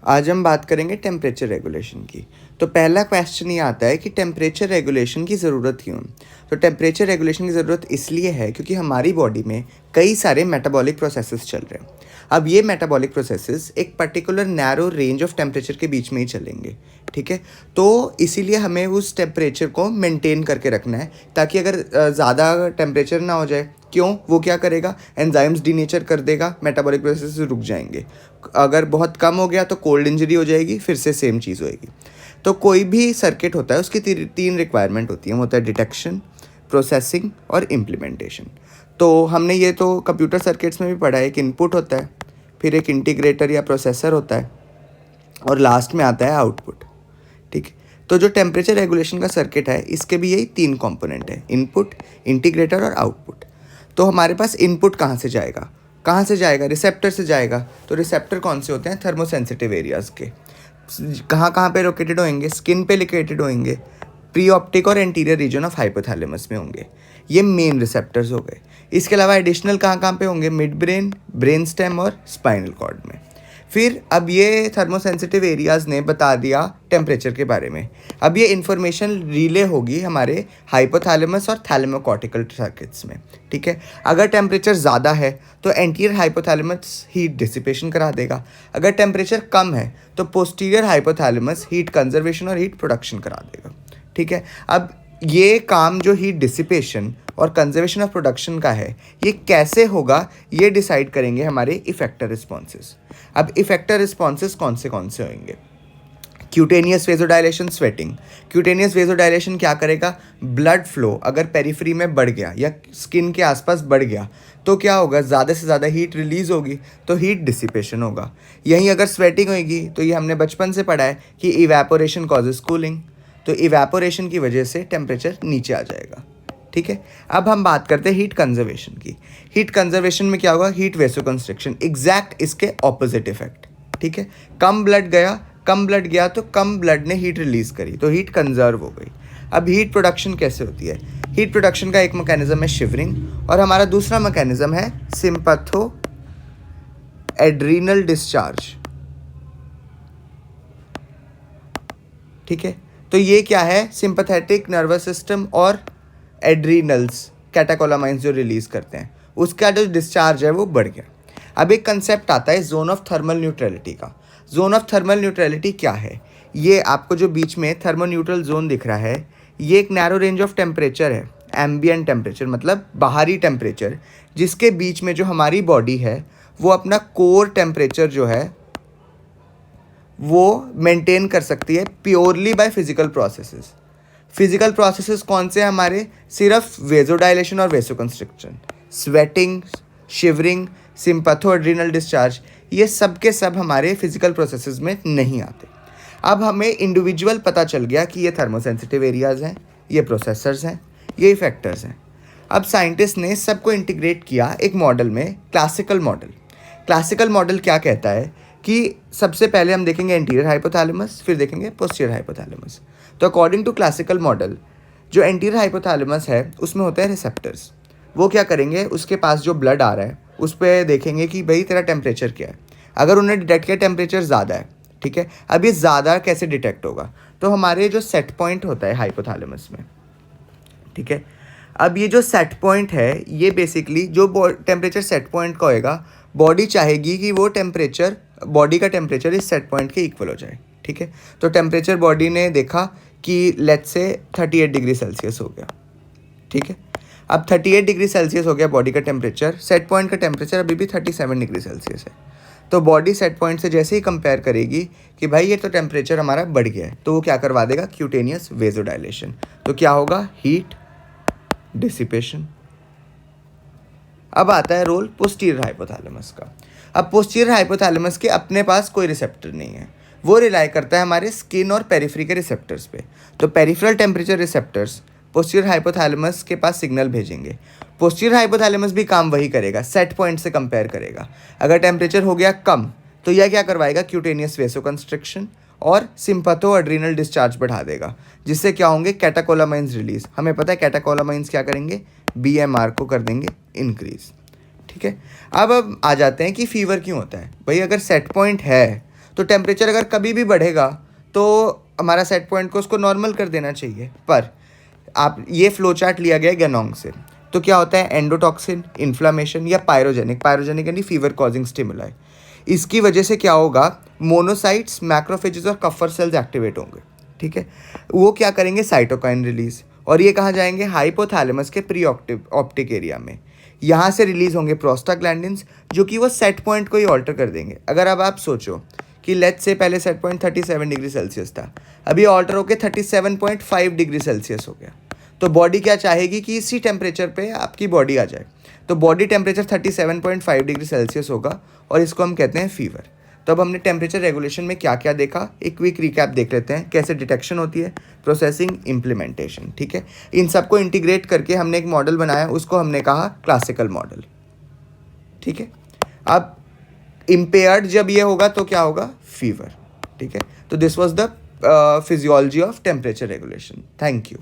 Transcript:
आज हम बात करेंगे टेम्परेचर रेगुलेशन की। तो पहला क्वेश्चन ये आता है कि टेम्परेचर रेगुलेशन की ज़रूरत क्यों। तो टेम्परेचर रेगुलेशन की ज़रूरत इसलिए है क्योंकि हमारी बॉडी में कई सारे मेटाबॉलिक प्रोसेसेस चल रहे हैं। अब ये मेटाबॉलिक प्रोसेसेस एक particular narrow range of temperature के बीच में ही चलेंगे, ठीक है। तो इसीलिए हमें उस टेम्परेचर को मेंटेन करके रखना है ताकि अगर ज़्यादा टेम्परेचर ना हो जाए, क्यों, वो क्या करेगा, एंजाइम्स डीनेचर कर देगा, मेटाबॉलिक प्रोसेस रुक जाएंगे। अगर बहुत कम हो गया तो कोल्ड इंजरी हो जाएगी, फिर से सेम चीज़ होएगी। तो कोई भी सर्किट होता है उसकी तीन रिक्वायरमेंट होती है, वो होता है डिटेक्शन, प्रोसेसिंग और इम्प्लीमेंटेशन। तो हमने ये तो कंप्यूटर सर्किट्स में भी पढ़ा है, एक इनपुट होता है, फिर एक इंटीग्रेटर या प्रोसेसर होता है, और लास्ट में आता है आउटपुट, ठीक है। तो जो टेम्परेचर रेगुलेशन का सर्किट है इसके भी यही तीन कंपोनेंट है, इनपुट, इंटीग्रेटर और आउटपुट। तो हमारे पास इनपुट कहाँ से जाएगा, रिसेप्टर से जाएगा। तो रिसेप्टर कौन से होते हैं, थर्मोसेंसिटिव एरियाज़ के। कहाँ कहाँ पे लोकेटेड होंगे, स्किन पे लोकेटेड होंगे, प्री ऑप्टिक और एंटीरियर रीजन ऑफ हाइपोथैलेमस में होंगे। ये मेन रिसेप्टर्स हो गए। इसके अलावा एडिशनल कहाँ कहाँ पे होंगे, मिड ब्रेन, ब्रेन स्टेम और स्पाइनल कॉर्ड में। फिर अब ये थर्मोसेंसिटिव एरियाज़ ने बता दिया टेम्परेचर के बारे में। अब ये इन्फॉर्मेशन रिले होगी हमारे हाइपोथैलेमस और थैलेमोकॉर्टिकल सर्किट्स में, ठीक है। अगर टेम्परेचर ज़्यादा है तो एंटीरियर हाइपोथैलेमस हीट डिसिपेशन करा देगा। अगर टेम्परेचर कम है तो पोस्टीरियर हाइपोथैलेमस हीट कंजर्वेशन और हीट प्रोडक्शन करा देगा, ठीक है। अब ये काम जो हीट डिसिपेशन और कंजर्वेशन ऑफ प्रोडक्शन का है, ये कैसे होगा, ये डिसाइड करेंगे हमारे इफेक्टर रिस्पॉन्सेस। अब इफेक्टर रिस्पॉन्सेस कौन से होंगे, cutaneous vasodilation, sweating. Cutaneous vasodilation क्या करेगा, ब्लड फ्लो अगर पेरिफेरी में बढ़ गया या स्किन के आसपास बढ़ गया तो क्या होगा, ज़्यादा से ज़्यादा हीट रिलीज़ होगी, तो हीट डिसिपेशन होगा। यहीं अगर स्वेटिंग होगी तो ये हमने बचपन से पढ़ा है कि इवेपोरेशन कॉजेज कूलिंग, तो इवेपोरेशन की वजह से टेम्परेचर नीचे आ जाएगा, ठीक है। अब हम बात करते हैं हीट कंजर्वेशन की। हीट कंजर्वेशन में क्या होगा, हीट वेसोकंस्ट्रिक्शन, एग्जैक्ट इसके ऑपोजिट इफेक्ट, ठीक है। कम ब्लड गया तो कम ब्लड ने हीट रिलीज करी, तो हीट कंजर्व हो गई। अब हीट प्रोडक्शन कैसे होती है, हीट प्रोडक्शन का एक मैकेनिज्म है शिवरिंग, और हमारा दूसरा मैकेनिज्म है सिंपैथो एड्रीनल डिस्चार्ज, ठीक है। तो ये क्या है, सिंपैथेटिक नर्वस सिस्टम और एड्रीनल्स, कैटाकोलामाइंस जो रिलीज करते हैं, उसका जो डिस्चार्ज है वो बढ़ गया। अब एक कंसेप्ट आता है जोन ऑफ थर्मल न्यूट्रलिटी का। जोन ऑफ थर्मल न्यूट्रलिटी क्या है, ये आपको जो बीच में थर्मो न्यूट्रल जोन दिख रहा है, ये एक नैरो रेंज ऑफ टेम्परेचर है, एम्बिएंट टेम्परेचर मतलब बाहरी टेम्परेचर, जिसके बीच में जो हमारी बॉडी है वो अपना कोर टेम्परेचर जो है वो मेंटेन कर सकती है purely by physical processes. Physical processes कौन से हैं हमारे, सिर्फ वेजोडाइलेशन और vasoconstriction, sweating, shivering, sympatho adrenal discharge, ये सब के सब हमारे फिजिकल प्रोसेसेस में नहीं आते। अब हमें इंडिविजुअल पता चल गया कि ये थर्मोसेंसिटिव एरियाज़ हैं, ये प्रोसेसर्स हैं, ये इफेक्टर्स हैं। अब साइंटिस्ट ने सबको इंटीग्रेट किया एक मॉडल में, क्लासिकल मॉडल। क्लासिकल मॉडल क्या कहता है कि सबसे पहले हम देखेंगे एंटीरियर हाइपोथैलेमस, फिर देखेंगे पोस्टीरियर हाइपोथैलेमस। तो अकॉर्डिंग टू क्लासिकल मॉडल, जो एंटीरियर हाइपोथैलेमस है उसमें होते हैं रिसेप्टर्स। वो क्या करेंगे, उसके पास जो ब्लड आ रहा है उस पर देखेंगे कि भाई तेरा टेम्परेचर क्या है। अगर उन्हें डिटेक्ट किया टेम्परेचर ज़्यादा है, ठीक है। अब ये ज़्यादा कैसे डिटेक्ट होगा, तो हमारे जो सेट पॉइंट होता है हाइपोथैलेमस में, ठीक है। अब ये जो सेट पॉइंट है, ये बेसिकली जो टेम्परेचर सेट पॉइंट का होएगा, बॉडी चाहेगी कि वो टेम्परेचर, बॉडी का टेम्परेचर इस सेट पॉइंट के इक्वल हो जाए, ठीक है। तो टेम्परेचर बॉडी ने देखा कि लेट्स से 38 डिग्री सेल्सियस हो गया, ठीक है। अब 38 डिग्री सेल्सियस हो गया बॉडी का टेम्परेचर, सेट पॉइंट का टेम्परेचर अभी भी 37 डिग्री सेल्सियस है। तो बॉडी सेट पॉइंट से जैसे ही कंपेयर करेगी कि भाई ये तो टेम्परेचर हमारा बढ़ गया है, तो वो क्या करवा देगा, क्यूटेनियस वेजोडाइलेशन। तो क्या होगा, हीट डिसिपेशन। अब आता है रोल पोस्टीरियर हाइपोथैलेमस का। अब पोस्टीरियर हाइपोथैलेमस के अपने पास कोई रिसेप्टर नहीं है, वो रिलाई करता है हमारे स्किन और पेरिफेरी के रिसेप्टर्स पे। तो peripheral temperature receptors posterior hypothalamus के पास सिग्नल भेजेंगे। पोस्टीरियर हाइपोथैलेमस भी काम वही करेगा, सेट पॉइंट से कंपेयर करेगा। अगर टेम्परेचर हो गया कम तो यह क्या करवाएगा, क्यूटेनियस वेसोकंस्ट्रिक्शन और सिंपैथो एड्रीनल डिस्चार्ज बढ़ा देगा, जिससे क्या होंगे, कैटाकोलामाइंस रिलीज। हमें पता है कैटाकोलामाइंस क्या करेंगे, बीएमआर को कर देंगे इंक्रीज, ठीक है। अब आ जाते हैं कि फीवर क्यों होता है। भाई अगर सेट पॉइंट है तो टेम्परेचर अगर कभी भी बढ़ेगा तो हमारा सेट पॉइंट को उसको नॉर्मल कर देना चाहिए। पर आप ये फ्लो चार्ट लिया गया है गैनोंग से, तो क्या होता है एंडोटॉक्सिन, इन्फ्लामेशन या पायरोजेनिक यानी फीवर कॉजिंग स्टिमुलाई, इसकी वजह से क्या होगा, मोनोसाइट्स, मैक्रोफेजेस और कफर सेल्स एक्टिवेट होंगे। ठीक है, वो क्या करेंगे, साइटोकाइन रिलीज, और ये कहाँ जाएंगे, हाइपोथैलेमस के प्री ऑप्टिक एरिया में। यहाँ से रिलीज होंगे प्रोस्टाग्लैंडिन्स जो कि वो सेट पॉइंट को ही ऑल्टर कर देंगे। अगर अब आप सोचो कि लेट्स से पहले सेट पॉइंट 37 डिग्री सेल्सियस था, अभी ऑल्टर होकर 37.5 डिग्री सेल्सियस हो गया, तो बॉडी क्या चाहेगी कि इसी टेम्परेचर पे आपकी बॉडी आ जाए। तो बॉडी टेम्परेचर 37.5 डिग्री सेल्सियस होगा और इसको हम कहते हैं फीवर। तो अब हमने टेम्परेचर रेगुलेशन में क्या क्या देखा, एक क्विक रिकैप देख लेते हैं, कैसे डिटेक्शन होती है, प्रोसेसिंग, इम्प्लीमेंटेशन। ठीक है, इन सबको इंटीग्रेट करके हमने एक मॉडल बनाया, उसको हमने कहा क्लासिकल मॉडल। ठीक है, अब इम्पेयर्ड जब ये होगा तो क्या होगा, फीवर। ठीक है, तो this was the physiology of temperature regulation. Thank you.